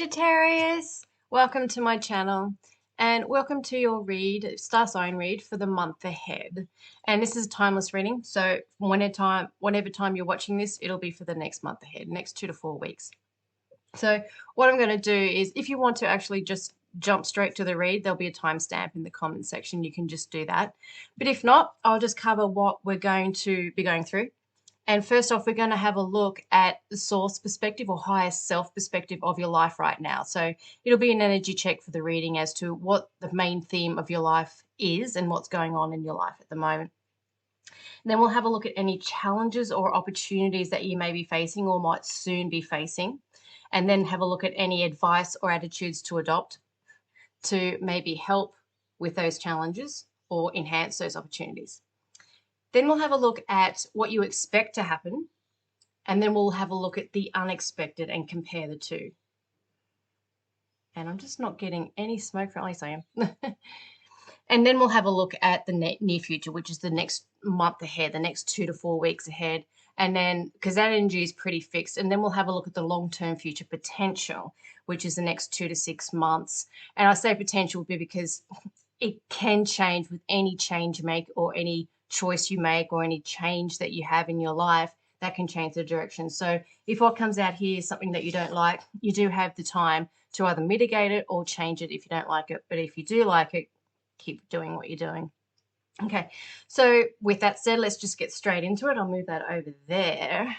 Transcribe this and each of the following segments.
Sagittarius, welcome to my channel and welcome to your star sign read for the month ahead. And this is a timeless reading, so whenever time you're watching this, it'll be for the next month ahead, next 2 to 4 weeks. So what I'm going to do is, if you want to actually just jump straight to the read, there'll be a timestamp in the comment section. You can just do that. But if not, I'll just cover what we're going to be going through. And first off, we're going to have a look at the source perspective or higher self perspective of your life right now. So it'll be an energy check for the reading as to what the main theme of your life is and what's going on in your life at the moment. And then we'll have a look at any challenges or opportunities that you may be facing or might soon be facing. And then have a look at any advice or attitudes to adopt to maybe help with those challenges or enhance those opportunities. Then we'll have a look at what you expect to happen, and then we'll have a look at the unexpected and compare the two. And I'm just not getting any smoke from, at least I am. And then we'll have a look at the near future, which is the next month ahead, the next 2 to 4 weeks ahead. And then, because that energy is pretty fixed, and then we'll have a look at the long-term future potential, which is the next 2 to 6 months. And I say potential because it can change with any change you make or any choice you make or any change that you have in your life that can change the direction. So if what comes out here is something that you don't like, you do have the time to either mitigate it or change it if you don't like it. But if you do like it, keep doing what you're doing. Okay, so with that said, let's just get straight into it. I'll move that over there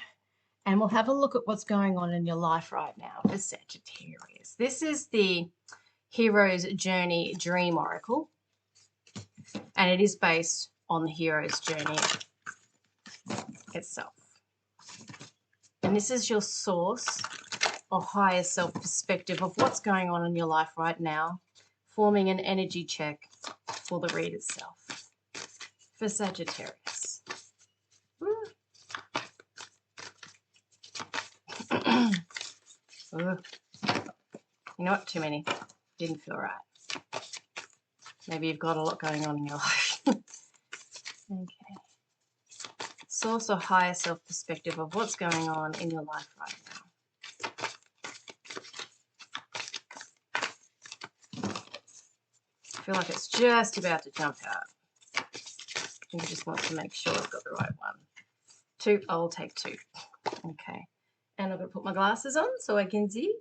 and we'll have a look at what's going on in your life right now for Sagittarius. This is the Hero's Journey Dream Oracle, and it is based on the hero's journey itself. And this is your source or higher self perspective of what's going on in your life right now, forming an energy check for the read itself for Sagittarius. You know what? Too many. Didn't feel right. Maybe you've got a lot going on in your life. Okay. Source or higher self perspective of what's going on in your life right now. I feel like it's just about to jump out. I just want to make sure I've got the right one. 2, I'll take 2. Okay. And I'm going to put my glasses on so I can see.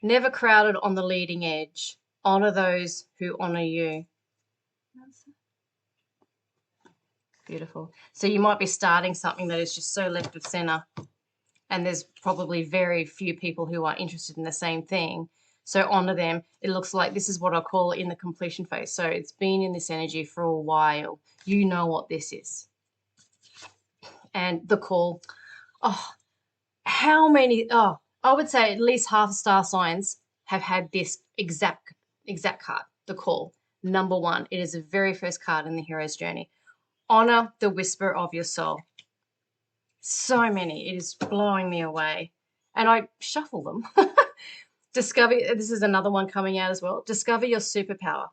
Never crowded on the leading edge. Honor those who honor you. Beautiful. So you might be starting something that is just so left of center, and there's probably very few people who are interested in the same thing. So honor them. It looks like this is what I call in the completion phase. So it's been in this energy for a while. You know what this is. And the call. Oh, how many? Oh, I would say at least half star signs have had this exact card, the call. Number 1. It is the very first card in the hero's journey. Honor the whisper of your soul. So many. It is blowing me away. And I shuffle them. Discover, this is another one coming out as well. Discover your superpower.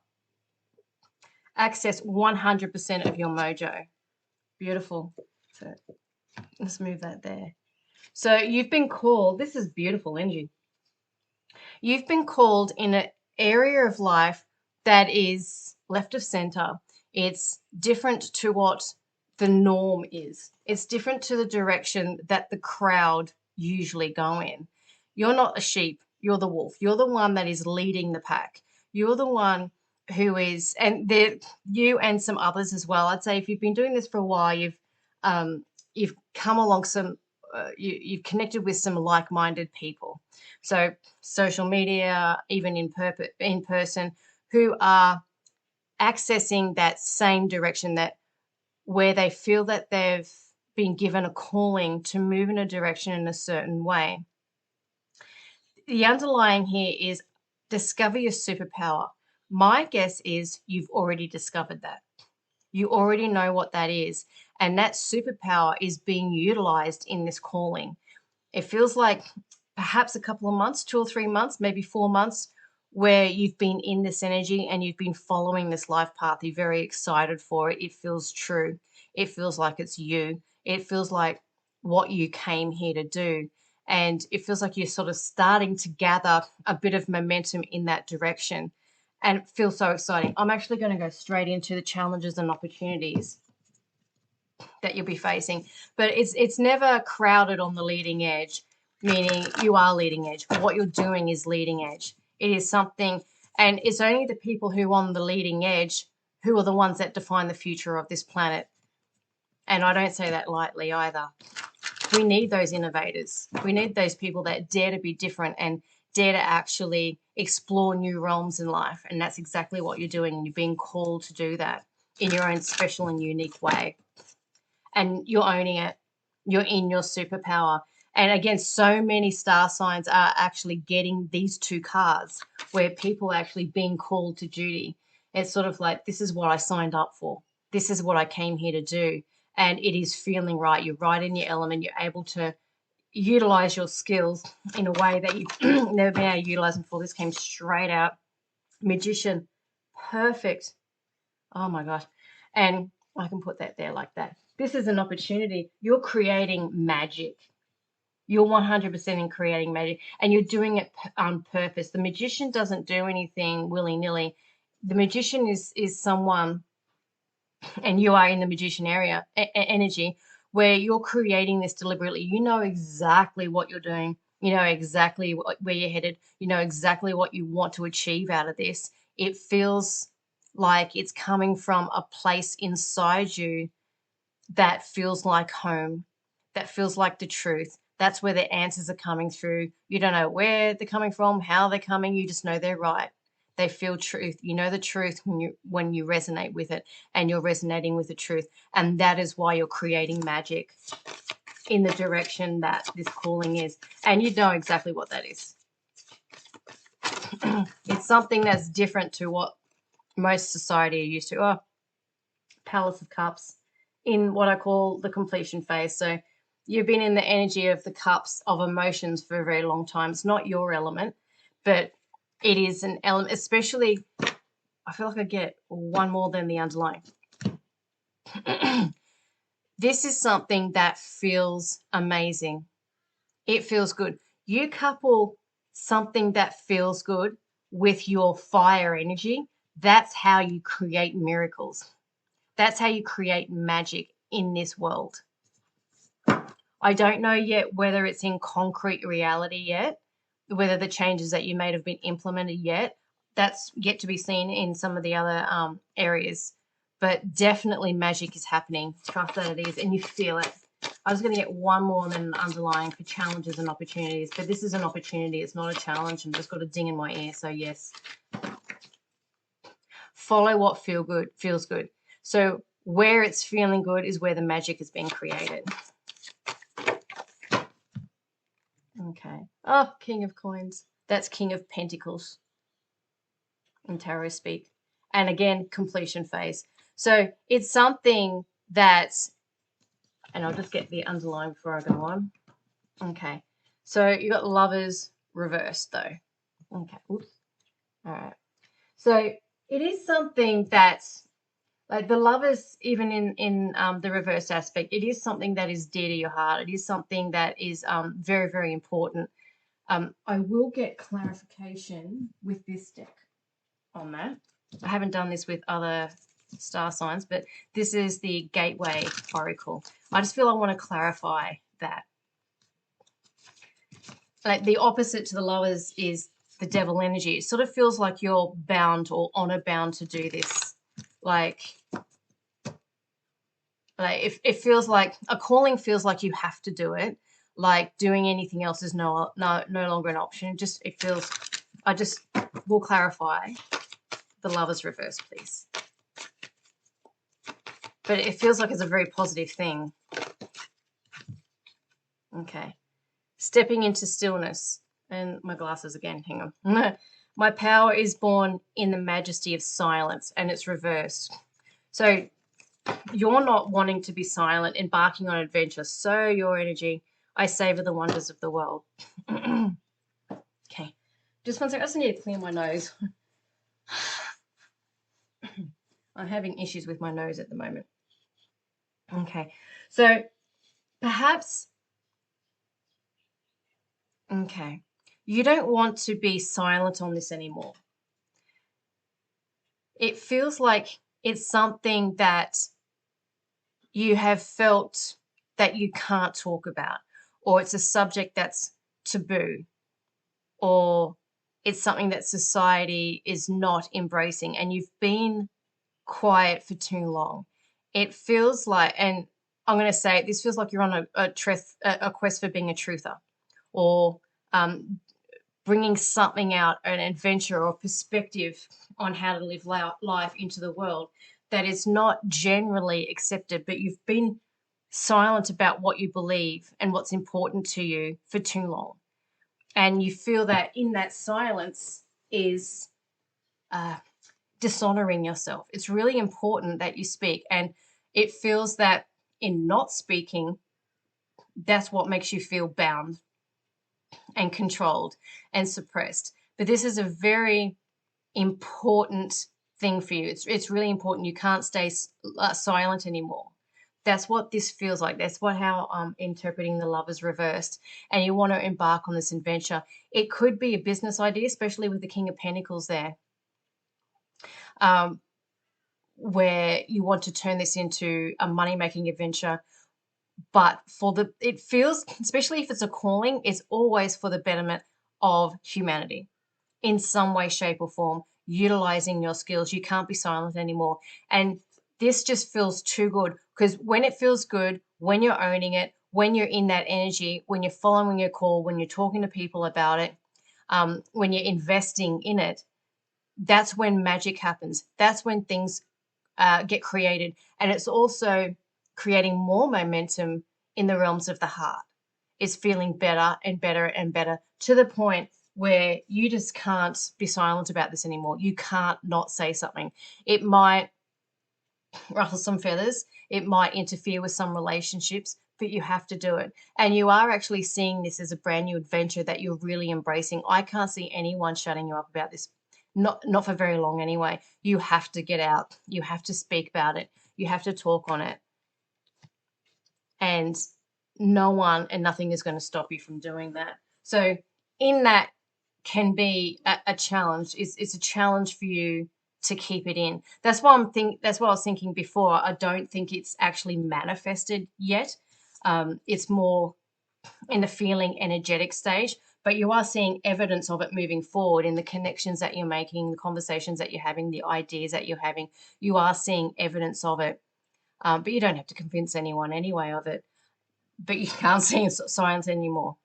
Access 100% of your mojo. Beautiful. So let's move that there. So you've been called. This is beautiful energy. You've been called in an area of life that is left of center. It's different to what the norm is. It's different to the direction that the crowd usually go in. You're not a sheep. You're the wolf. You're the one that is leading the pack. You're the one who is, and you and some others as well. I'd say if you've been doing this for a while, you've come along you've connected with some like-minded people. So social media, even in person, who are accessing that same direction, that where they feel that they've been given a calling to move in a direction in a certain way. The underlying here is discover your superpower. My guess is you've already discovered that. You already know what that is, and that superpower is being utilized in this calling. It feels like perhaps a couple of months, 2 or 3 months, maybe 4 months, where you've been in this energy and you've been following this life path. You're very excited for it. It feels true. It feels like it's you. It feels like what you came here to do. and it feels like you're sort of starting to gather a bit of momentum in that direction, and it feels so exciting. I'm actually going to go straight into the challenges and opportunities that you'll be facing, but it's never crowded on the leading edge, meaning you are leading edge. What you're doing is leading edge. It is something, and it's only the people who are on the leading edge who are the ones that define the future of this planet. And I don't say that lightly either. We need those innovators. We need those people that dare to be different and dare to actually explore new realms in life. And that's exactly what you're doing. And you're being called to do that in your own special and unique way. And you're owning it. You're in your superpower. And again, so many star signs are actually getting these two cards where people are actually being called to duty. It's sort of like, this is what I signed up for. This is what I came here to do. And it is feeling right. You're right in your element. You're able to utilize your skills in a way that you've never been able to utilize before. This came straight out. Magician. Perfect. Oh my gosh. And I can put that there like that. This is an opportunity. You're creating magic. You're 100% in creating magic, and you're doing it on purpose. The magician doesn't do anything willy-nilly. The magician is someone, and you are in the magician area energy, where you're creating this deliberately. You know exactly what you're doing. You know exactly where you're headed. You know exactly what you want to achieve out of this. It feels like it's coming from a place inside you that feels like home, that feels like the truth. That's where the answers are coming through. You don't know where they're coming from, how they're coming. You just know they're right. They feel truth. You know the truth when you resonate with it, and you're resonating with the truth. And that is why you're creating magic in the direction that this calling is. And you know exactly what that is. It's something that's different to what most society are used to. Oh, Palace of Cups in what I call the completion phase. So you've been in the energy of the cups of emotions for a very long time. It's not your element, but it is an element, especially, I feel like I get one more than the underlying. This is something that feels amazing. It feels good. You couple something that feels good with your fire energy. That's how you create miracles. That's how you create magic in this world. I don't know yet whether it's in concrete reality yet, whether the changes that you made have been implemented yet. That's yet to be seen in some of the other areas. But definitely magic is happening. Trust that it is, and you feel it. I was going to get one more than an underlying for challenges and opportunities, but this is an opportunity. It's not a challenge. I've just got a ding in my ear, so yes. Follow what feels good. So where it's feeling good is where the magic is being created. Okay. Oh, King of Coins. That's King of Pentacles in tarot speak. And again, completion phase. So it's something that's, and I'll just get the underline before I go on. Okay. So you got Lovers reversed though. Okay. Oops. All right. So it is something that's like the Lovers, even in the reverse aspect, it is something that is dear to your heart. It is something that is very, very important. I will get clarification with this deck on that. I haven't done this with other star signs, but this is the Gateway Oracle. I just feel I want to clarify that. Like the opposite to the Lovers is the Devil energy. It sort of feels like you're bound or honor bound to do this. Like it feels like a calling feels like you have to do it. Like doing anything else is no longer an option. It feels, I just will clarify the Lovers reverse, please. But it feels like it's a very positive thing. Okay. Stepping into stillness. And my glasses again, hang on. My power is born in the majesty of silence, and it's reversed. So you're not wanting to be silent, embarking on adventure. So your energy, I savor the wonders of the world. Okay. Just one second. I just need to clear my nose. I'm having issues with my nose at the moment. Okay. So perhaps Okay. You don't want to be silent on this anymore. It feels like it's something that you have felt that you can't talk about, or it's a subject that's taboo, or it's something that society is not embracing, and you've been quiet for too long. It feels like, and I'm going to say it, this feels like you're on a quest for being a truther, or um, bringing something out, an adventure or perspective on how to live life into the world that is not generally accepted, but you've been silent about what you believe and what's important to you for too long. And you feel that in that silence is dishonoring yourself. It's really important that you speak. And it feels that in not speaking, that's what makes you feel bound and controlled and suppressed. But this is a very important thing for you. It's really important. You can't stay silent anymore. That's what this feels like. That's what how I'm interpreting the Lovers reversed. And you want to embark on this adventure. It could be a business idea, especially with the King of Pentacles there, where you want to turn this into a money-making adventure. But it feels, especially if it's a calling, it's always for the betterment of humanity in some way, shape, or form, utilizing your skills. You can't be silent anymore. And this just feels too good, because when it feels good, when you're owning it, when you're in that energy, when you're following your call, when you're talking to people about it, when you're investing in it, that's when magic happens. That's when things get created. And it's also creating more momentum in the realms of the heart. It's feeling better and better and better, to the point where you just can't be silent about this anymore. You can't not say something. It might ruffle some feathers. It might interfere with some relationships, but you have to do it. And you are actually seeing this as a brand new adventure that you're really embracing. I can't see anyone shutting you up about this. Not for very long anyway. You have to get out. You have to speak about it. You have to talk on it. And no one and nothing is going to stop you from doing that. So in that can be a challenge. It's a challenge for you to keep it in. That's what I was thinking before. I don't think it's actually manifested yet. It's more in the feeling energetic stage, but you are seeing evidence of it moving forward in the connections that you're making, the conversations that you're having, the ideas that you're having. You are seeing evidence of it, but you don't have to convince anyone anyway of it. But you can't see science anymore,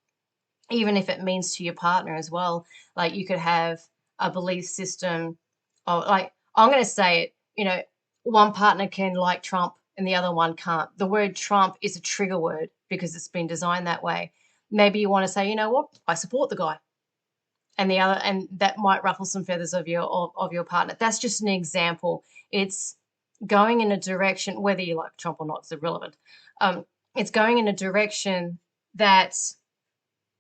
even if it means to your partner as well. Like, you could have a belief system of, like, I'm going to say it, one partner can like Trump and the other one can't. The word Trump is a trigger word because it's been designed that way. Maybe you want to say, you know what, I support the guy. And that might ruffle some feathers of your partner. That's just an example. It's going in a direction, whether you like Trump or not, it's irrelevant. It's going in a direction that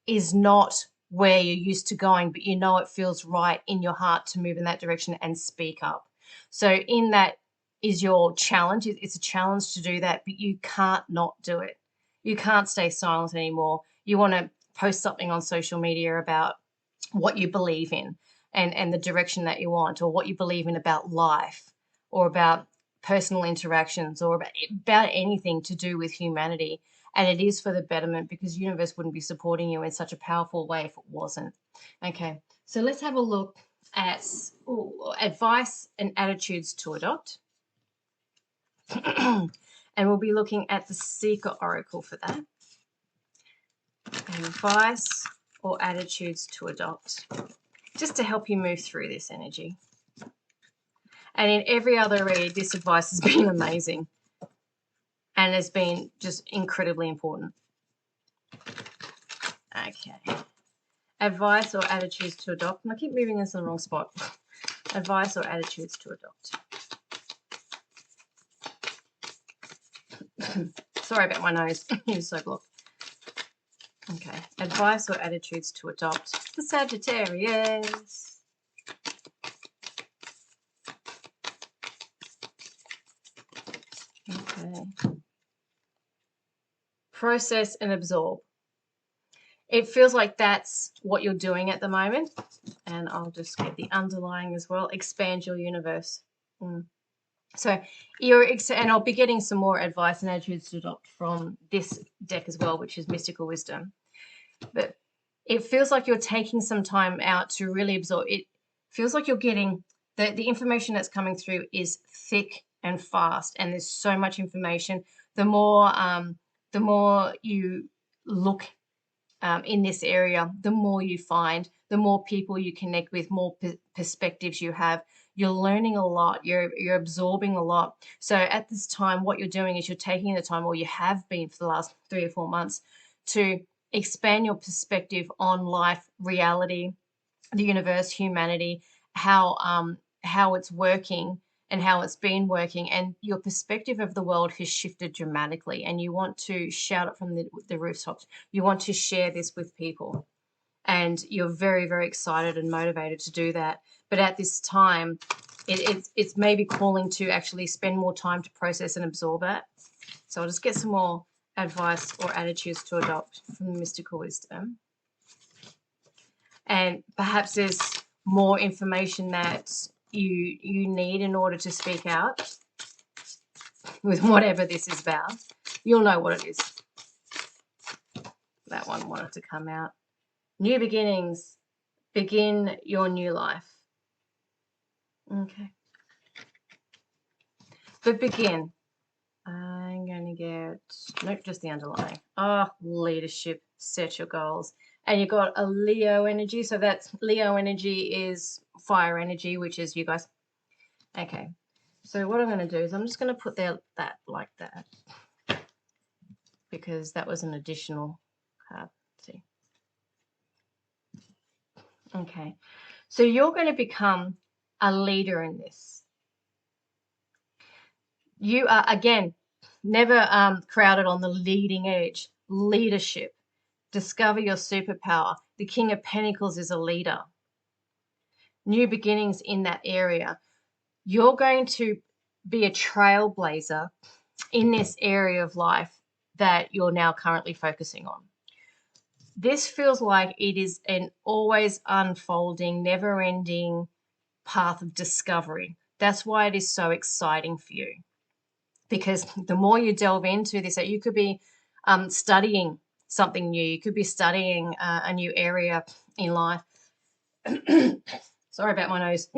is not where you're used to going, but it feels right in your heart to move in that direction and speak up. So in that is your challenge. It's a challenge to do that, but you can't not do it. You can't stay silent anymore. You want to post something on social media about what you believe in and the direction that you want, or what you believe in about life, or about personal interactions, or about anything to do with humanity. And it is for the betterment, because the universe wouldn't be supporting you in such a powerful way if it wasn't. Okay, so let's have a look at advice and attitudes to adopt. And we'll be looking at the Seeker Oracle for that. Advice or attitudes to adopt, just to help you move through this energy. And in every other read, this advice has been amazing and has been just incredibly important. Okay. Advice or attitudes to adopt. And I keep moving this in the wrong spot. Advice or attitudes to adopt. Sorry about my nose. It was so blocked. Okay. Advice or attitudes to adopt. The Sagittarius. Okay. Process and absorb. it feels like that's what you're doing at the moment. And I'll just get the underlying as well. Expand your universe. So and I'll be getting some more advice and attitudes to adopt from this deck as well, which is Mystical Wisdom. But it feels like you're taking some time out to really absorb. It feels like you're getting the information that's coming through is thick and fast, and there's so much information. The more you look in this area, the more you find, the more people you connect with, more perspectives you have. You're learning a lot. You're absorbing a lot. So at this time, what you're doing is you're taking the time, or you have been for the last 3 or 4 months, to expand your perspective on life, reality, the universe, humanity, how it's working and how it's been working, and your perspective of the world has shifted dramatically, and you want to shout it from the rooftops. You want to share this with people, and you're very, very excited and motivated to do that. But at this time, it's maybe calling to actually spend more time to process and absorb it. So I'll just get some more advice or attitudes to adopt from the Mystical Wisdom. And perhaps there's more information that you need in order to speak out with whatever this is about. You'll know what it is. That one wanted to come out. New beginnings. Begin your new life. Okay. But begin. I'm going to get, nope, just the underlying. Leadership. Set your goals. And you've got a Leo energy. So that's Leo energy is fire energy, which is you guys. Okay. So what I'm going to do is I'm just going to put that like that, because that was an additional card. Let's see. Okay. So you're going to become a leader in this. You are, again, never crowded on the leading edge. Leadership. Discover your superpower. The King of Pentacles is a leader. New beginnings in that area. You're going to be a trailblazer in this area of life that you're now currently focusing on. This feels like it is an always unfolding, never-ending path of discovery. That's why it is so exciting for you. Because the more you delve into this, you could be studying something new. You could be studying a new area in life. Sorry about my nose.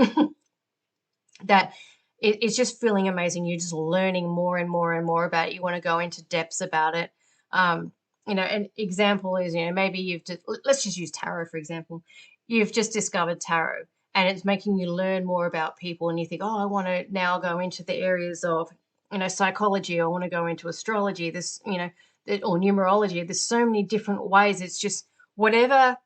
That it's just feeling amazing. You're just learning more and more and more about it. You want to go into depths about it. An example is, maybe let's just use tarot, for example. You've just discovered tarot, and it's making you learn more about people, and you think, I want to now go into the areas of, psychology. I want to go into astrology, or numerology. There's so many different ways. It's just whatever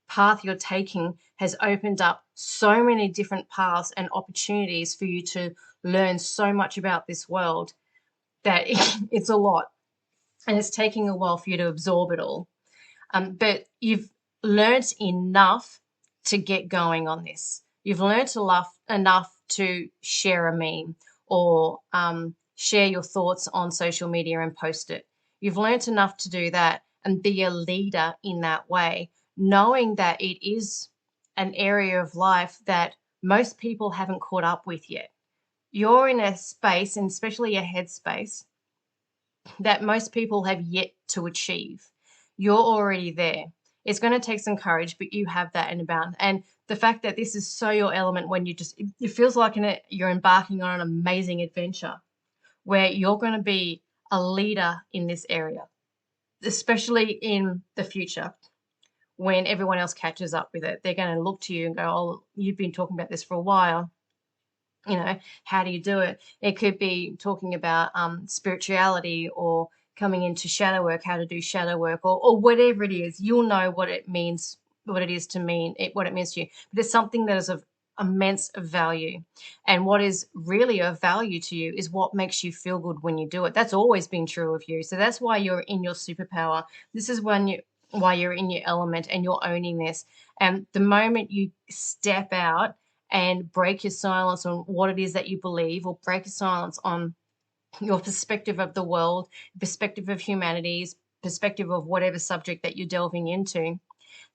path you're taking has opened up so many different paths and opportunities for you to learn so much about this world that it's a lot, and it's taking a while for you to absorb it all. But you've learnt enough to get going on this. You've learnt enough to share a meme or share your thoughts on social media and post it. You've learnt enough to do that and be a leader in that way, knowing that it is an area of life that most people haven't caught up with yet. You're in a space, and especially a headspace, that most people have yet to achieve. You're already there. It's going to take some courage, but you have that in about. And the fact that this is so your element, when it feels like you're embarking on an amazing adventure where you're going to be a leader in this area, especially in the future when everyone else catches up with it. They're going to look to you and go, oh, you've been talking about this for a while. How do you do it? It could be talking about spirituality, or coming into shadow work, how to do shadow work, or whatever it is. You'll know what it means, what it means to you. But it's something that is of immense value. And what is really of value to you is what makes you feel good when you do it. That's always been true of you. So that's why you're in your superpower. This is why you're in your element and you're owning this. And the moment you step out and break your silence on what it is that you believe, or break your silence on your perspective of the world, perspective of humanities, perspective of whatever subject that you're delving into,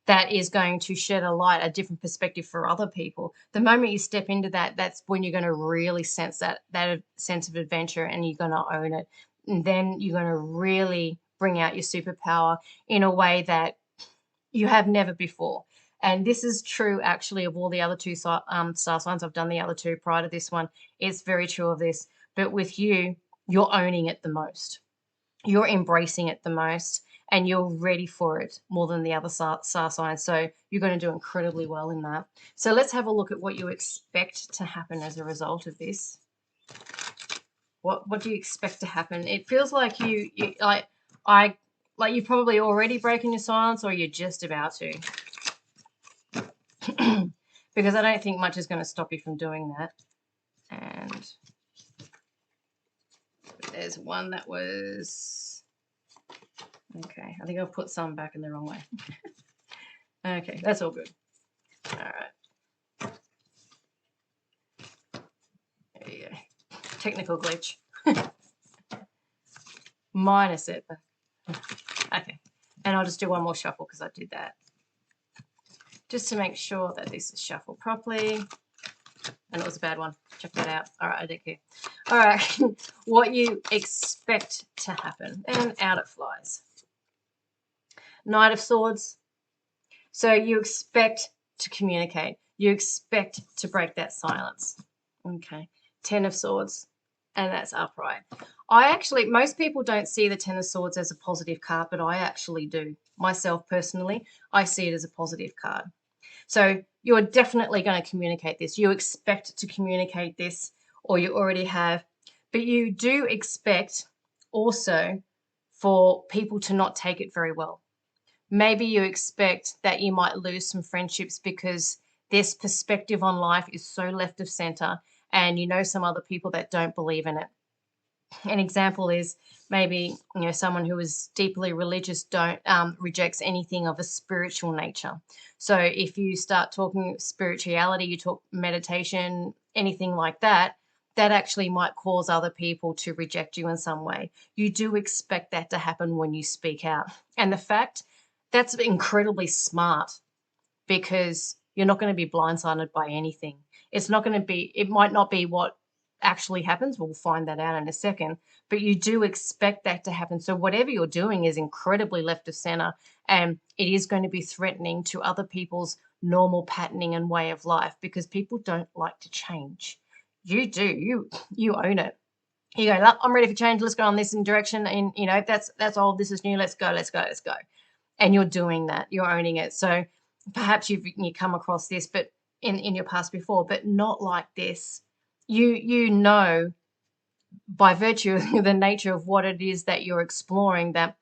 that is going to shed a light, a different perspective for other people. The moment you step into that, that's when you're going to really sense that sense of adventure, and you're going to own it. And then you're going to really bring out your superpower in a way that you have never before. And this is true actually of all the other two star signs. I've done the other two prior to this one. It's very true of this. But with you, you're owning it the most. You're embracing it the most, and you're ready for it more than the other star signs. So you're going to do incredibly well in that. So let's have a look at what you expect to happen as a result of this. What do you expect to happen? It feels like you're probably already breaking your silence, or you're just about to. Because I don't think much is going to stop you from doing that. And there's one that was... Okay, I think I've put some back in the wrong way. Okay, that's all good. All right. There you go. Technical glitch. Minor setback. Okay, and I'll just do one more shuffle because I did that. Just to make sure that this is shuffled properly. And it was a bad one. Check that out. All right, I don't care. All right, what you expect to happen. And out it flies. Knight of Swords. So you expect to communicate. You expect to break that silence. Okay. Ten of Swords. And that's upright. Most people don't see the Ten of Swords as a positive card, but I actually do. Myself personally, I see it as a positive card. So you're definitely going to communicate this. You expect to communicate this, or you already have. But you do expect also for people to not take it very well. Maybe you expect that you might lose some friendships because this perspective on life is so left of center, and you know some other people that don't believe in it. An example is maybe someone who is deeply religious rejects anything of a spiritual nature. So if you start talking spirituality, you talk meditation, anything like that, that actually might cause other people to reject you in some way. You do expect that to happen when you speak out. And the fact that's incredibly smart, because you're not going to be blindsided by anything. It might not be what actually happens. We'll find that out in a second, but you do expect that to happen. So whatever you're doing is incredibly left of center, and it is going to be threatening to other people's normal patterning and way of life, because people don't like to change. You do. You own it. You go, I'm ready for change. Let's go on this direction. And that's old. This is new. Let's go. And you're doing that. You're owning it. So perhaps you come across this, but in your past before, but not like this. You know, by virtue of the nature of what it is that you're exploring, that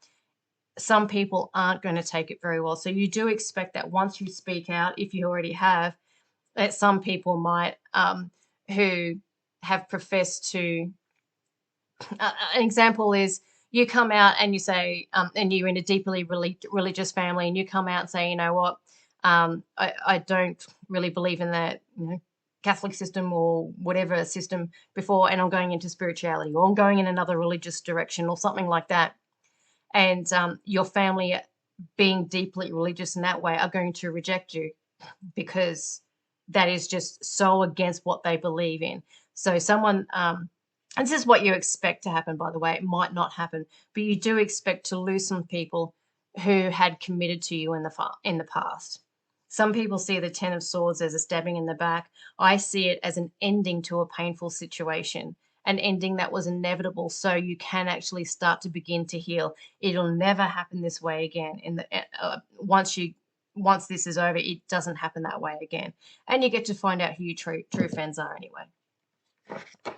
some people aren't going to take it very well. So you do expect that once you speak out, if you already have, that some people might who have professed to. An example is you come out and you say, and you're in a deeply religious family, and you come out and say, you know what, I don't really believe in that, Catholic system or whatever system before, and I'm going into spirituality, or I'm going in another religious direction or something like that. And your family, being deeply religious in that way, are going to reject you because that is just so against what they believe in. So someone, and this is what you expect to happen, by the way. It might not happen, but you do expect to lose some people who had committed to you in the past. Some people see the Ten of Swords as a stabbing in the back. I see it as an ending to a painful situation, an ending that was inevitable, so you can actually start to begin to heal. It'll never happen this way again. Once this is over, it doesn't happen that way again. And you get to find out who your true friends are anyway.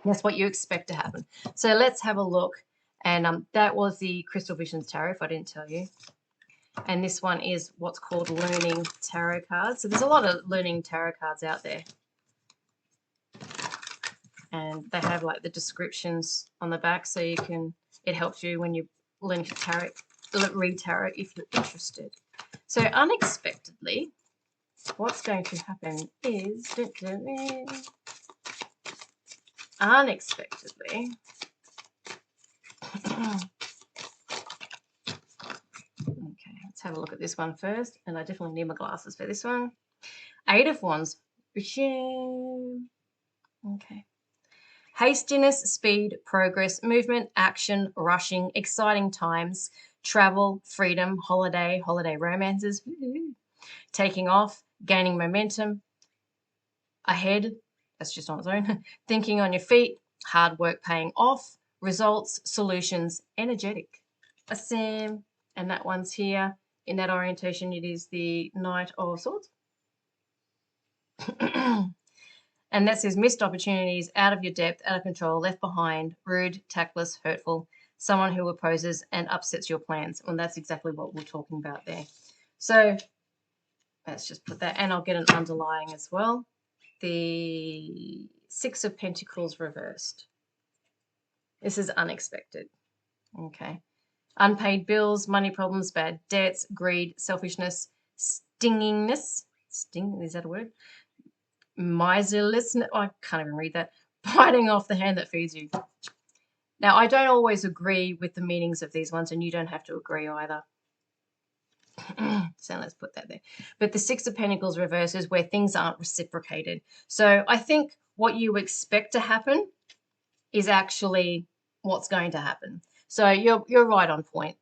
That's what you expect to happen. So let's have a look. And that was the Crystal Visions Tarot, if I didn't tell you. And this one is what's called Learning Tarot cards. So there's a lot of Learning Tarot cards out there. And they have like the descriptions on the back, so it helps you when you learn tarot, read tarot if you're interested. So unexpectedly, what's going to happen is, unexpectedly, okay, let's have a look at this one first. And I definitely need my glasses for this one. 8 of Wands. Okay. Hastiness, speed, progress, movement, action, rushing, exciting times, travel, freedom, holiday romances, taking off, gaining momentum, ahead, that's just on its own, thinking on your feet, hard work paying off, results, solutions, energetic. Awesome. And that one's here. In that orientation, it is the Knight of Swords. And that says missed opportunities, out of your depth, out of control, left behind, rude, tactless, hurtful, someone who opposes and upsets your plans. And that's exactly what we're talking about there. So let's just put that, and I'll get an underlying as well. The 6 of Pentacles reversed. This is unexpected. Okay. Unpaid bills, money problems, bad debts, greed, selfishness, stingingness. Is that a word? Miserliness. I can't even read that. Biting off the hand that feeds you. Now, I don't always agree with the meanings of these ones, and you don't have to agree either. So let's put that there. But the 6 of Pentacles reverse is where things aren't reciprocated. So I think what you expect to happen is actually what's going to happen. So you're right on point,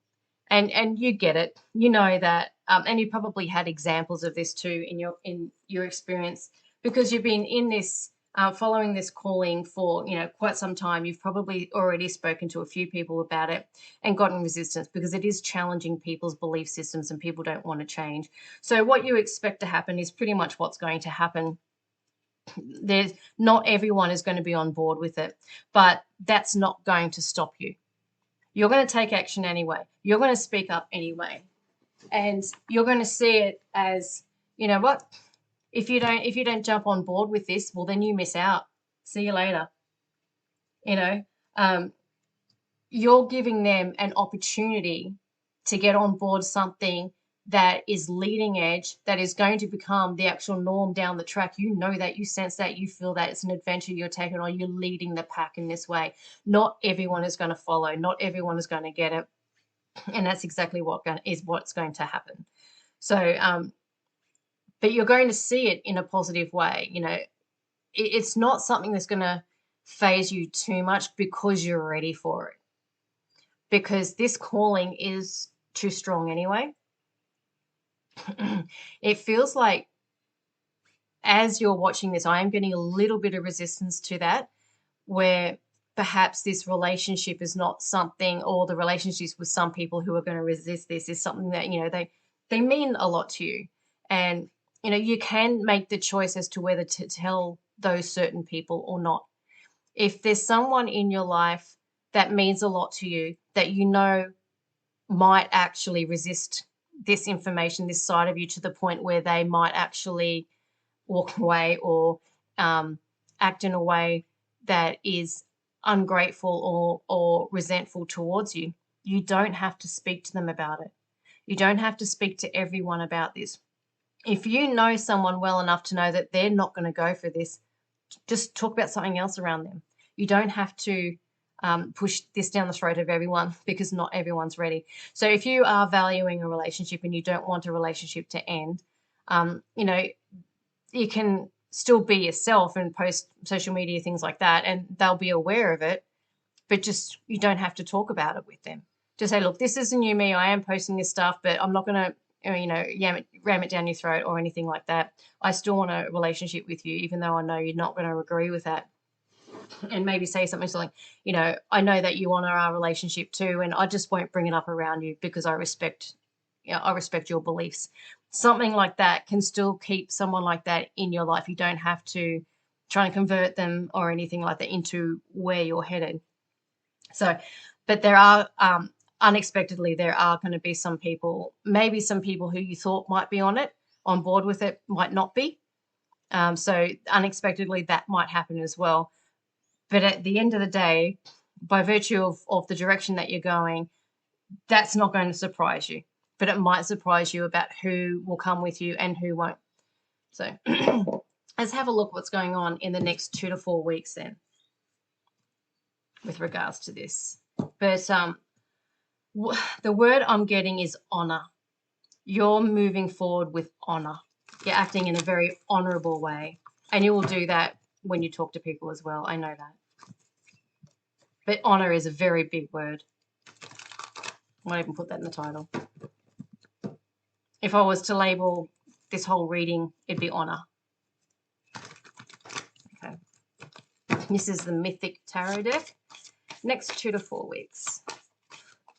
and you get it. You know that, and you probably had examples of this too in your experience, because you've been in this following this calling for quite some time. You've probably already spoken to a few people about it and gotten resistance, because it is challenging people's belief systems and people don't want to change. So what you expect to happen is pretty much what's going to happen. There's not everyone is going to be on board with it, but that's not going to stop you. You're going to take action anyway. You're going to speak up anyway, and you're going to see it as, you know what, if you don't jump on board with this, well, then you miss out. See you later. You're giving them an opportunity to get on board something that is leading edge, that is going to become the actual norm down the track. You know that, you sense that, you feel that it's an adventure you're taking on. You're leading the pack in this way. Not everyone is going to follow. Not everyone is going to get it. And that's exactly what's going to happen. So, but you're going to see it in a positive way. It's not something that's going to phase you too much, because you're ready for it. Because this calling is too strong anyway. It feels like, as you're watching this, I am getting a little bit of resistance to that, where perhaps this relationship is not something, or the relationships with some people who are going to resist this is something that, they mean a lot to you. And, you can make the choice as to whether to tell those certain people or not. If there's someone in your life that means a lot to you, that might actually resist this information, this side of you, to the point where they might actually walk away or act in a way that is ungrateful or resentful towards you, you don't have to speak to them about it. You don't have to speak to everyone about this. If you know someone well enough to know that they're not going to go for this, just talk about something else around them. You don't have to push this down the throat of everyone, because not everyone's ready. So if you are valuing a relationship and you don't want a relationship to end, you can still be yourself and post social media, things like that, and they'll be aware of it, but just, you don't have to talk about it with them. Just say, look, this is a new me. I am posting this stuff, but I'm not going to, ram it down your throat or anything like that. I still want a relationship with you, even though I know you're not going to agree with that. And maybe say something like, I know that you honor our relationship too, and I just won't bring it up around you because I respect your beliefs. Something like that can still keep someone like that in your life. You don't have to try and convert them or anything like that into where you're headed. So, but there are, unexpectedly, there are going to be some people, maybe some people who you thought might be on board with it, might not be. So unexpectedly, that might happen as well. But at the end of the day, by virtue of the direction that you're going, that's not going to surprise you. But it might surprise you about who will come with you and who won't. So let's have a look what's going on in the next 2 to 4 weeks then, with regards to this. But the word I'm getting is honor. you're moving forward with honor. You're acting in a very honorable way. And you will do that when you talk to people as well. I know that. But honor is a very big word. I might even put that in the title. If I was to label this whole reading, it'd be honor. Okay. This is the Mythic Tarot deck. Next 2 to 4 weeks.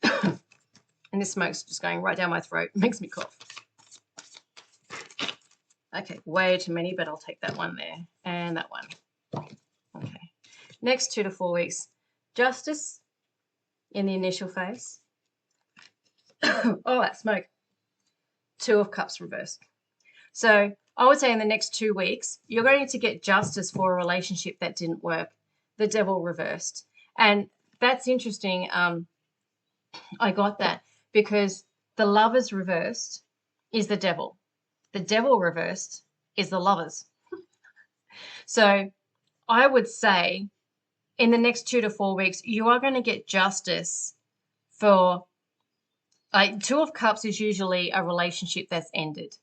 And this smoke's just going right down my throat. It makes me cough. Okay, way too many, but I'll take that one there. And that one. Okay. Next 2 to 4 weeks. Justice in the initial phase. Oh, that smoke. 2 of Cups reversed. So I would say in the next 2 weeks, you're going to get justice for a relationship that didn't work. The Devil reversed. And that's interesting. I got that because the Lovers reversed is the Devil. The Devil reversed is the Lovers. So I would say in the next 2 to 4 weeks, you are going to get justice for, like, 2 of Cups is usually a relationship that's ended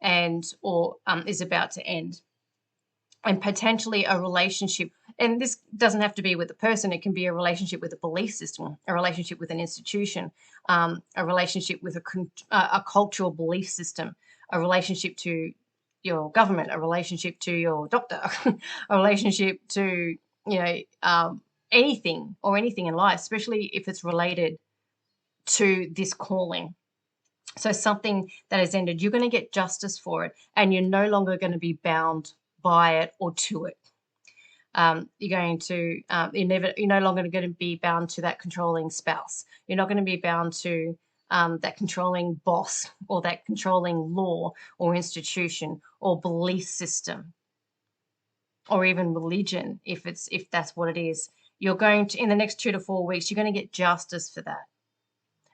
and or is about to end. And potentially a relationship, and this doesn't have to be with a person, it can be a relationship with a belief system, a relationship with an institution, a relationship with a cultural belief system, a relationship to your government, a relationship to your doctor, a relationship to, anything in life, especially if it's related to this calling. So something that has ended, you're going to get justice for it, and you're no longer going to be bound by it or to it. You're no longer going to be bound to that controlling spouse. You're not going to be bound to that controlling boss or that controlling law or institution or belief system or even religion, if that's what it is. You're going to, in the next 2 to 4 weeks, you're going to get justice for that.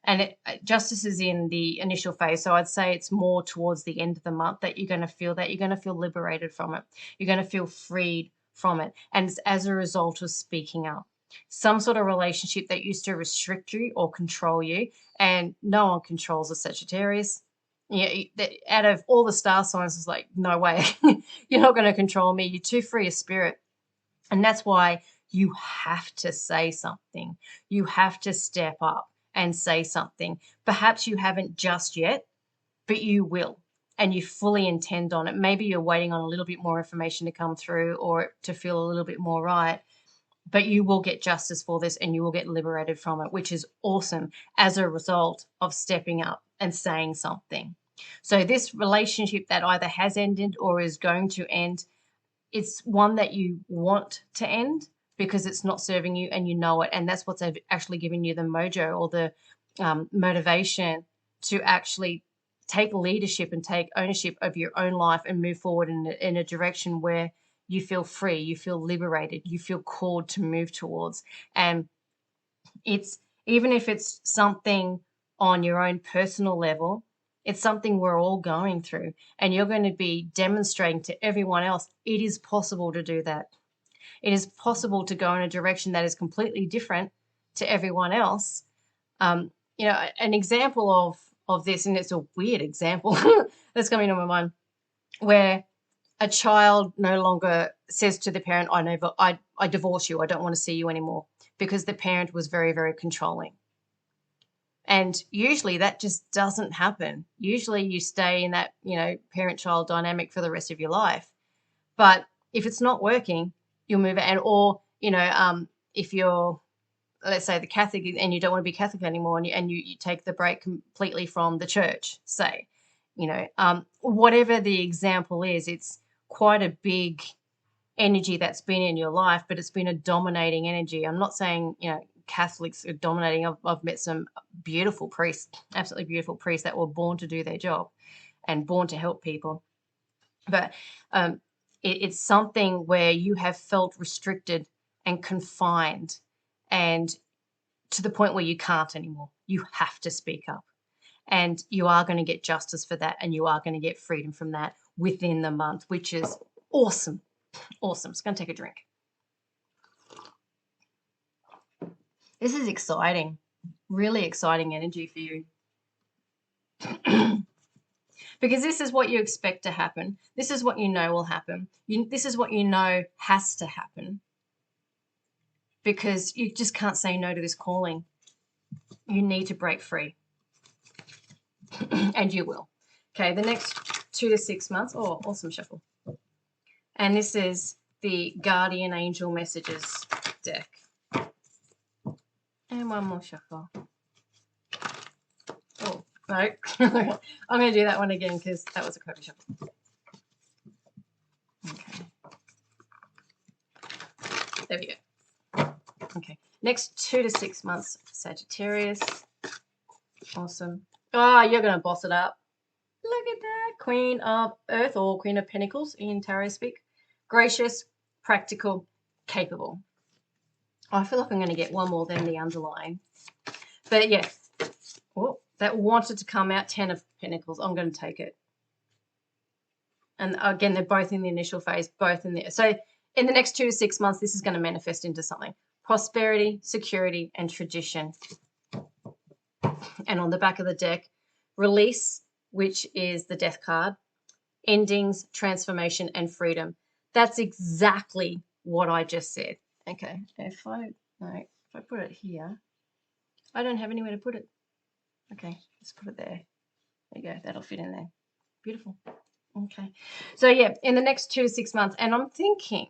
And justice is in the initial phase. So I'd say it's more towards the end of the month that you're going to feel that. You're going to feel liberated from it. You're going to feel freed from it. And it's as a result of speaking up. Some sort of relationship that used to restrict you or control you. And no one controls a Sagittarius. Out of all the star signs, it's like, no way. You're not going to control me. You're too free of spirit. And that's why you have to say something. You have to step up and say something. Perhaps you haven't just yet, but you will, and you fully intend on it. Maybe you're waiting on a little bit more information to come through or to feel a little bit more right, but you will get justice for this and you will get liberated from it, which is awesome as a result of stepping up and saying something. So this relationship that either has ended or is going to end, it's one that you want to end, because it's not serving you and you know it. And that's what's actually giving you the mojo or the motivation to actually take leadership and take ownership of your own life and move forward in a direction where you feel free, you feel liberated, you feel called to move towards. And it's, even if it's something on your own personal level, it's something we're all going through. And you're going to be demonstrating to everyone else it is possible to do that. It is possible to go in a direction that is completely different to everyone else. An example of this, and it's a weird example that's coming to my mind, where a child no longer says to the parent, I divorce you, I don't want to see you anymore, because the parent was very, very controlling. And usually that just doesn't happen. Usually you stay in that, parent-child dynamic for the rest of your life. But if it's not working, you'll move it. Or if you're, let's say, the Catholic and you don't want to be Catholic anymore, and you take the break completely from the church, say, whatever the example is, it's quite a big energy that's been in your life, but it's been a dominating energy. I'm not saying, Catholics are dominating. I've met some beautiful priests, absolutely beautiful priests that were born to do their job and born to help people. But it's something where you have felt restricted and confined, and to the point where you can't anymore. You have to speak up, and you are going to get justice for that, and you are going to get freedom from that within the month, which is awesome. Awesome. It's going to take a drink. This is exciting, really exciting energy for you. Because this is what you expect to happen. This is what you know will happen. This is what you know has to happen. Because you just can't say no to this calling. You need to break free. And you will. Okay, the next 2 to 6 months. Oh, awesome shuffle. And this is the Guardian Angel Messages deck. And one more shuffle. Oh, no. I'm going to do that one again because that was a crappy shuffle. Okay. There we go. Okay. Next 2 to 6 months, Sagittarius. Awesome. Oh, you're going to boss it up. Look at that. Queen of Earth or Queen of Pentacles in tarot speak. Gracious, practical, capable. I feel like I'm going to get one more than the underlying. But yeah, oh, that wanted to come out, 10 of Pentacles. I'm going to take it. And again, they're both in the initial phase, both in the... So in the next 2 to 6 months, this is going to manifest into something. Prosperity, security, and tradition. And on the back of the deck, release, which is the death card, endings, transformation, and freedom. That's exactly what I just said. Okay, if I put it here, I don't have anywhere to put it. Okay, let's put it there. There you go, that'll fit in there. Beautiful. Okay, so yeah, in the next 2 to 6 months, and I'm thinking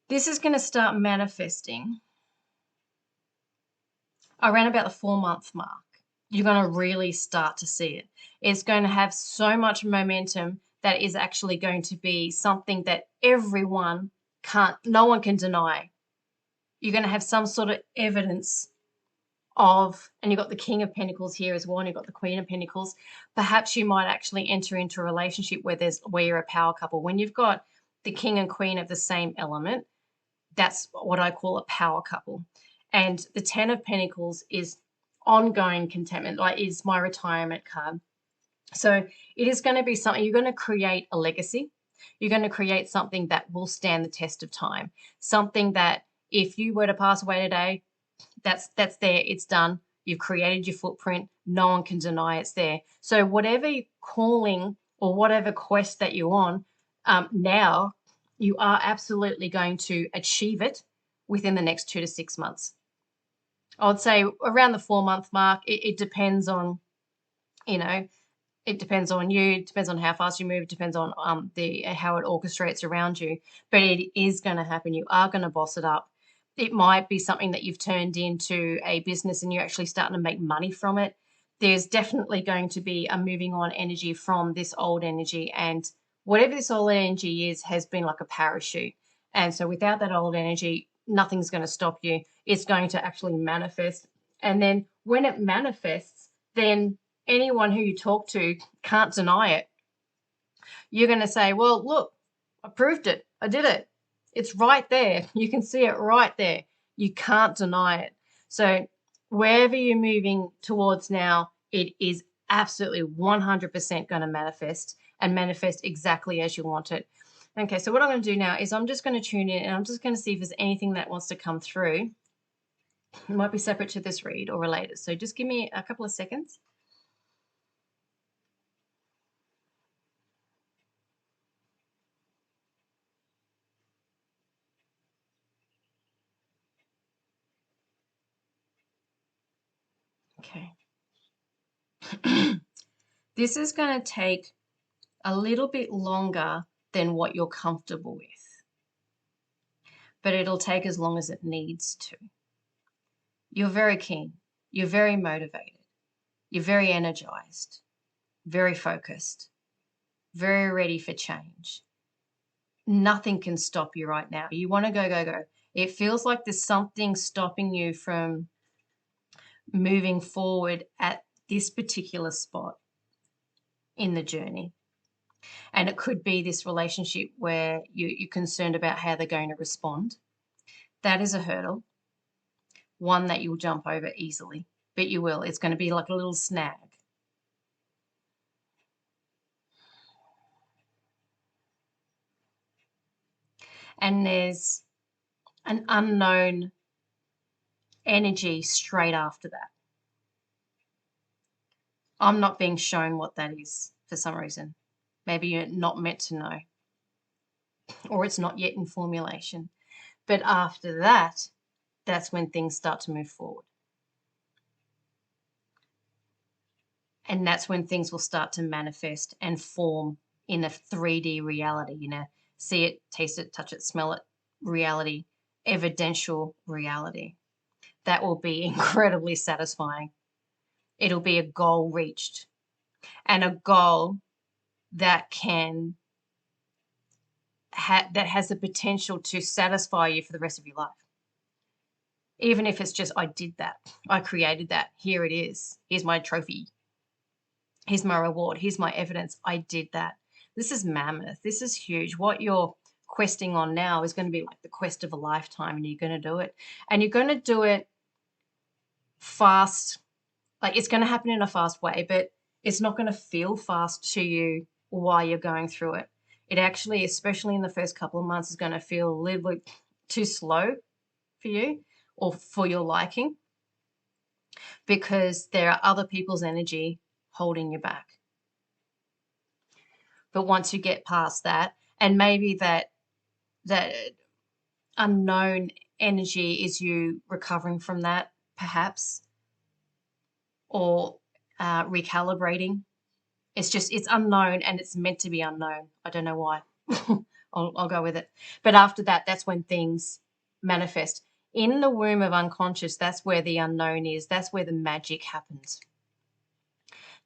this is going to start manifesting around about the 4-month mark. You're going to really start to see it. It's going to have so much momentum that is actually going to be something that no one can deny. You're going to have some sort of evidence of, and you've got the King of Pentacles here as well, and you've got the Queen of Pentacles. Perhaps you might actually enter into a relationship where you're a power couple. When you've got the King and Queen of the same element, that's what I call a power couple. And the 10 of Pentacles is ongoing contentment, like is my retirement card. So it is going to be something, you're going to create a legacy. You're going to create something that will stand the test of time. Something that if you were to pass away today, that's there, it's done. You've created your footprint. No one can deny it's there. So whatever calling or whatever quest that you're on, now you are absolutely going to achieve it within the next 2 to 6 months. I would say around the 4-month mark. It depends on, it depends on you. It depends on how fast you move. It depends on how it orchestrates around you. But it is going to happen. You are going to boss it up. It might be something that you've turned into a business and you're actually starting to make money from it. There's definitely going to be a moving on energy from this old energy. And whatever this old energy is has been like a parachute. And so without that old energy, nothing's going to stop you. It's going to actually manifest. And then when it manifests, then anyone who you talk to can't deny it. You're going to say, well, look, I proved it. I did it. It's right there. You can see it right there. You can't deny it. So wherever you're moving towards now, it is absolutely 100% going to manifest and manifest exactly as you want it. Okay, so what I'm going to do now is I'm just going to tune in and I'm just going to see if there's anything that wants to come through. It might be separate to this read or related. So just give me a couple of seconds. Okay. This is going to take a little bit longer than what you're comfortable with, but it'll take as long as it needs to. You're very keen. You're very motivated. You're very energized, very focused, very ready for change. Nothing can stop you right now. You want to go, go, go. It feels like there's something stopping you from moving forward at this particular spot in the journey. And it could be this relationship where you're concerned about how they're going to respond. That is a hurdle, one that you'll jump over easily, but you will. It's going to be like a little snag. And there's an unknown energy straight after that. I'm not being shown what that is for some reason. Maybe you're not meant to know, or it's not yet in formulation. But after that, that's when things start to move forward. And that's when things will start to manifest and form in a 3D reality, in a see it, taste it, touch it, smell it reality, evidential reality. That will be incredibly satisfying. It'll be a goal reached, and a goal that can that has the potential to satisfy you for the rest of your life. Even if it's just, I did that, I created that, here it is, here's my trophy, here's my reward, here's my evidence, I did that. This is mammoth, this is huge. What you're questing on now is going to be like the quest of a lifetime, and you're going to do it. And you're going to do it fast. Like, it's going to happen in a fast way, but it's not going to feel fast to you while you're going through it. It actually, especially in the first couple of months, is going to feel a little bit too slow for you or for your liking, because there are other people's energy holding you back. But once you get past that, and maybe that unknown energy is you recovering from that, perhaps, or recalibrating. It's unknown, and it's meant to be unknown. I don't know why. I'll go with it. But after that, that's when things manifest. In the womb of unconscious, that's where the unknown is. That's where the magic happens.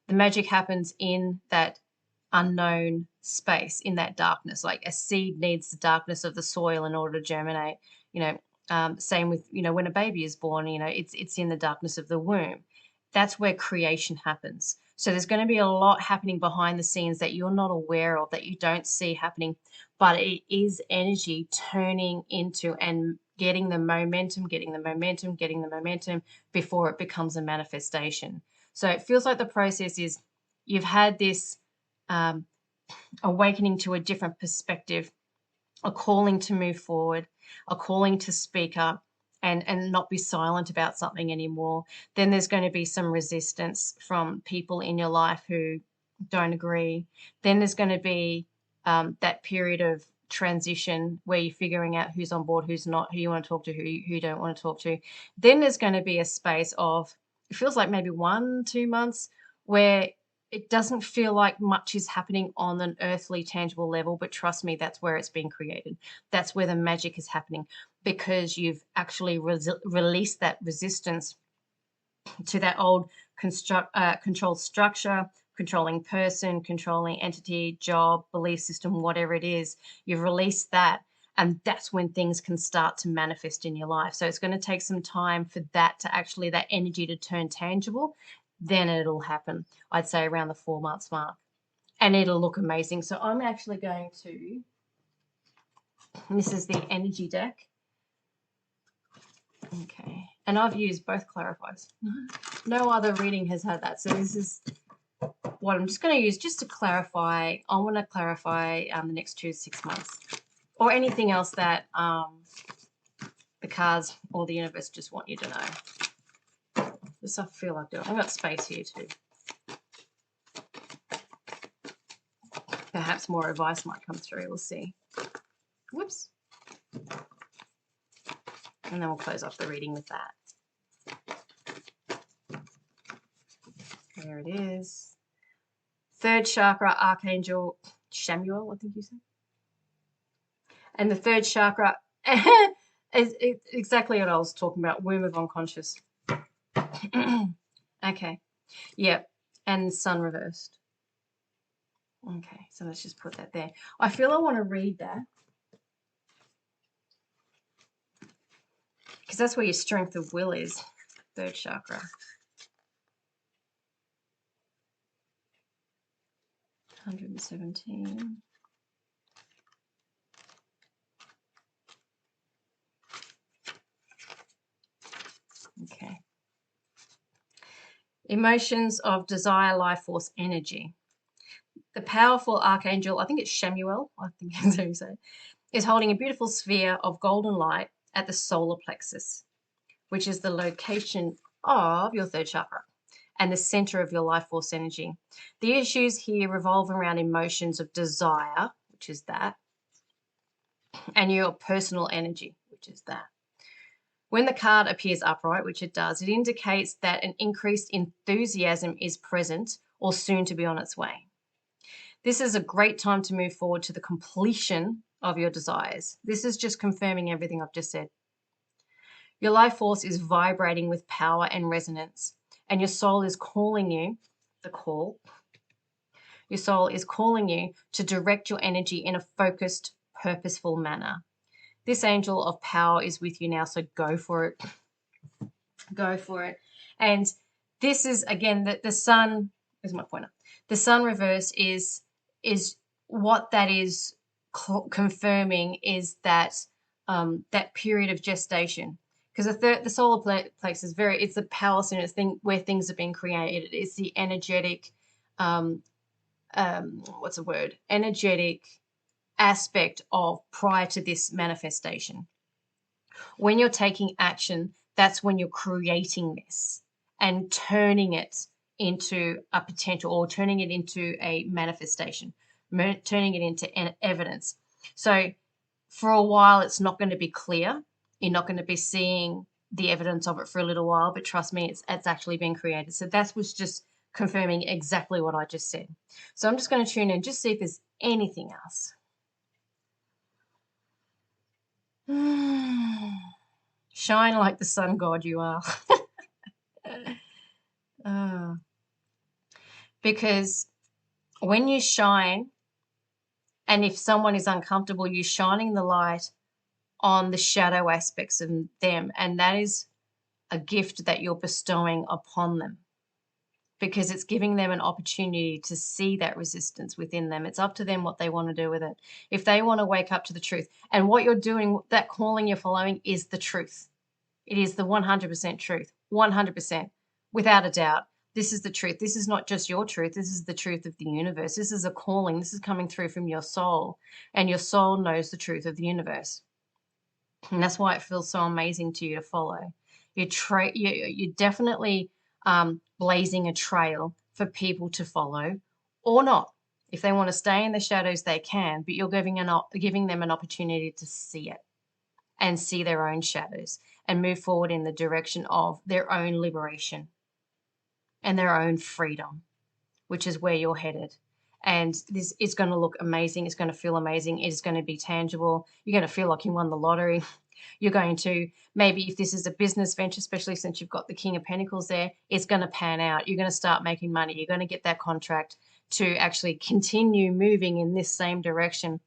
The magic happens in that unknown space, in that darkness. Like a seed needs the darkness of the soil in order to germinate. Same with, when a baby is born, it's in the darkness of the womb. That's where creation happens. So there's going to be a lot happening behind the scenes that you're not aware of, that you don't see happening, but it is energy turning into and getting the momentum before it becomes a manifestation. So it feels like the process is you've had this awakening to a different perspective, a calling to move forward, a calling to speak up, and not be silent about something anymore. Then there's going to be some resistance from people in your life who don't agree. Then there's going to be that period of transition where you're figuring out who's on board, who's not, who you want to talk to, who you don't want to talk to. Then there's going to be a space of, it feels like maybe 1-2 months, where it doesn't feel like much is happening on an earthly, tangible level, but trust me, that's where it's being created. That's where the magic is happening, because you've actually released that resistance to that old controlled structure, controlling person, controlling entity, job, belief system, whatever it is. You've released that, and that's when things can start to manifest in your life. So it's going to take some time for that to actually, that energy to turn tangible. Then it'll happen, I'd say around the 4 months mark, and it'll look amazing. So I'm actually going to, this is the energy deck. Okay, and I've used both clarifiers. No other reading has had that. So this is what I'm just going to use just to clarify. I want to clarify the next 2 to 6 months, or anything else that the cards or the universe just want you to know. This I feel like doing. I've got space here too. Perhaps more advice might come through. We'll see. Whoops. And then we'll close off the reading with that. There it is. 3rd chakra, Archangel Samuel, I think you said. And the 3rd chakra is exactly what I was talking about, womb of unconscious. Okay, yep, and sun reversed. Okay, so let's just put that there. I feel I want to read that, because that's where your strength of will is, 3rd chakra. $117. Okay. Emotions of desire, life force, energy. The powerful archangel, I think it's Samuel, I think that's how you say it, is holding a beautiful sphere of golden light at the solar plexus, which is the location of your 3rd chakra. and the center of your life force energy. The issues here revolve around emotions of desire, which is that, and your personal energy, which is that. When the card appears upright, which it does, it indicates that an increased enthusiasm is present or soon to be on its way. This is a great time to move forward to the completion of your desires. This is just confirming everything I've just said. Your life force is vibrating with power and resonance, and your soul is calling you, your soul is calling you to direct your energy in a focused, purposeful manner. This angel of power is with you now, so go for it. Go for it. And this is, again, the sun, is my pointer. The sun reverse is what that is confirming is that that period of gestation. Because the solar plex is it's the power center, it's where things are being created. It's the energetic, energetic aspect of prior to this manifestation. When you're taking action, that's when you're creating this and turning it into a potential, or turning it into a manifestation, turning it into evidence. So for a while, it's not going to be clear. You're not going to be seeing the evidence of it for a little while, but trust me, it's actually been created. So that was just confirming exactly what I just said. So I'm just going to tune in, just see if there's anything else. Shine like the sun god you are. Because when you shine, and if someone is uncomfortable, you're shining the light on the shadow aspects of them, and that is a gift that you're bestowing upon them, because it's giving them an opportunity to see that resistance within them. It's up to them what they want to do with it. If they want to wake up to the truth, and what you're doing, that calling you're following is the truth. It is the 100% truth, 100%, without a doubt. This is the truth. This is not just your truth. This is the truth of the universe. This is a calling. This is coming through from your soul, and your soul knows the truth of the universe. And that's why it feels so amazing to you to follow. You're definitely blazing a trail for people to follow, or not. If they want to stay in the shadows, they can, but you're giving them an opportunity to see it and see their own shadows and move forward in the direction of their own liberation and their own freedom, which is where you're headed. And this is going to look amazing. It's going to feel amazing. It's going to be tangible. You're going to feel like you won the lottery. You're going to, maybe if this is a business venture, especially since you've got the King of Pentacles there, it's going to pan out. You're going to start making money. You're going to get that contract to actually continue moving in this same direction.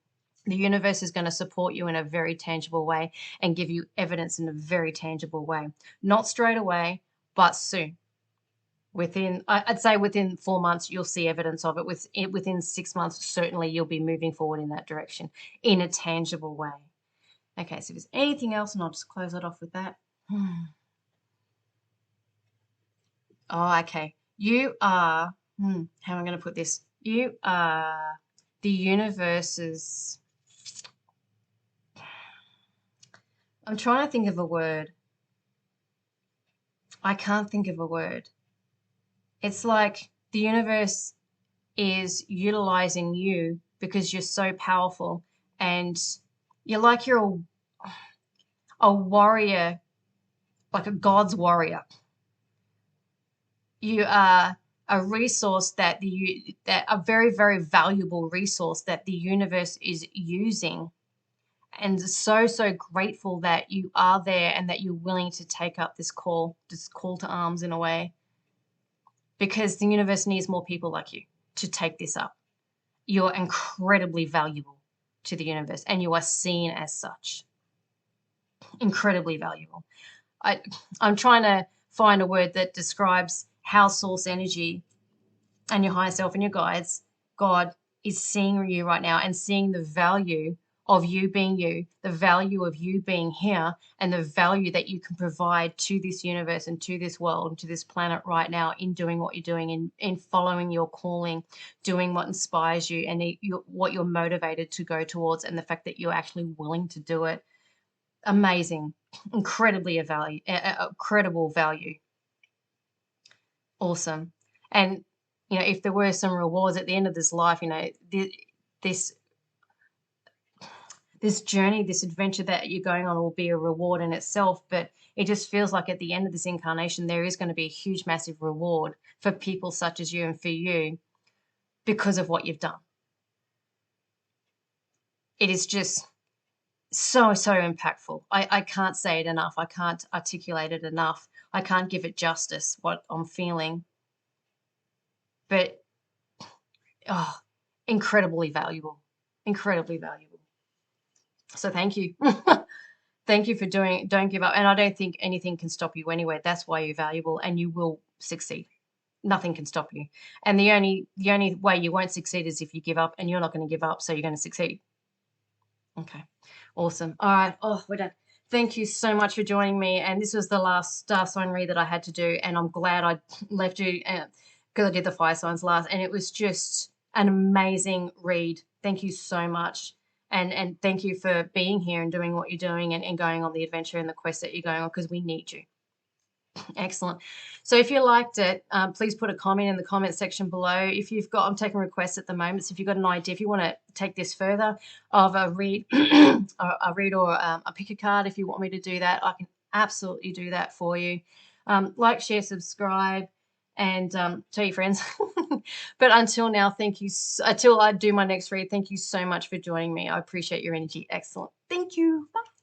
The universe is going to support you in a very tangible way and give you evidence in a very tangible way. Not straight away, but soon. I'd say within 4 months, you'll see evidence of it. Within 6 months, certainly you'll be moving forward in that direction in a tangible way. Okay, so if there's anything else, and I'll just close it off with that. Oh, okay. You are, how am I going to put this? You are the universe's, I'm trying to think of a word. I can't think of a word. It's like the universe is utilizing you because you're so powerful, and you're a warrior, like a God's warrior. You are a resource that a very, very valuable resource that the universe is using, and so grateful that you are there and that you're willing to take up this call to arms in a way, because the universe needs more people like you to take this up. You're incredibly valuable to the universe, and you are seen as such. Incredibly valuable. I'm trying to find a word that describes how source energy and your higher self and your guides, God, is seeing you right now and seeing the value of you being you, the value of you being here, and the value that you can provide to this universe and to this world and to this planet right now in doing what you're doing, in following your calling, doing what inspires you, and what you're motivated to go towards, and the fact that you're actually willing to do it. Amazing. Incredibly incredible value. Awesome. And, you know, if there were some rewards at the end of this life, you know, this journey, this adventure that you're going on will be a reward in itself. But it just feels like at the end of this incarnation, there is going to be a huge, massive reward for people such as you and for you because of what you've done. It is just so, so impactful. I can't say it enough. I can't articulate it enough. I can't give it justice, what I'm feeling. But, oh, incredibly valuable. Incredibly valuable. So thank you. Thank you for doing, don't give up. And I don't think anything can stop you anyway. That's why you're valuable and you will succeed. Nothing can stop you. And the only way you won't succeed is if you give up, and you're not going to give up, so you're going to succeed. Okay. Awesome. All right. Oh, we're done. Thank you so much for joining me. And this was the last star sign read that I had to do. And I'm glad I left you because I did the fire signs last. And it was just an amazing read. Thank you so much. And thank you for being here and doing what you're doing and going on the adventure and the quest that you're going on, because we need you. Excellent. So if you liked it, please put a comment in the comment section below. If you've got, I'm taking requests at the moment, so if you've got an idea, if you want to take this further of a read, or a pick a card, if you want me to do that, I can absolutely do that for you. Like, share, subscribe, and tell your friends. But until now, thank you. Until I do my next read, thank you so much for joining me. I appreciate your energy. Excellent. Thank you. Bye.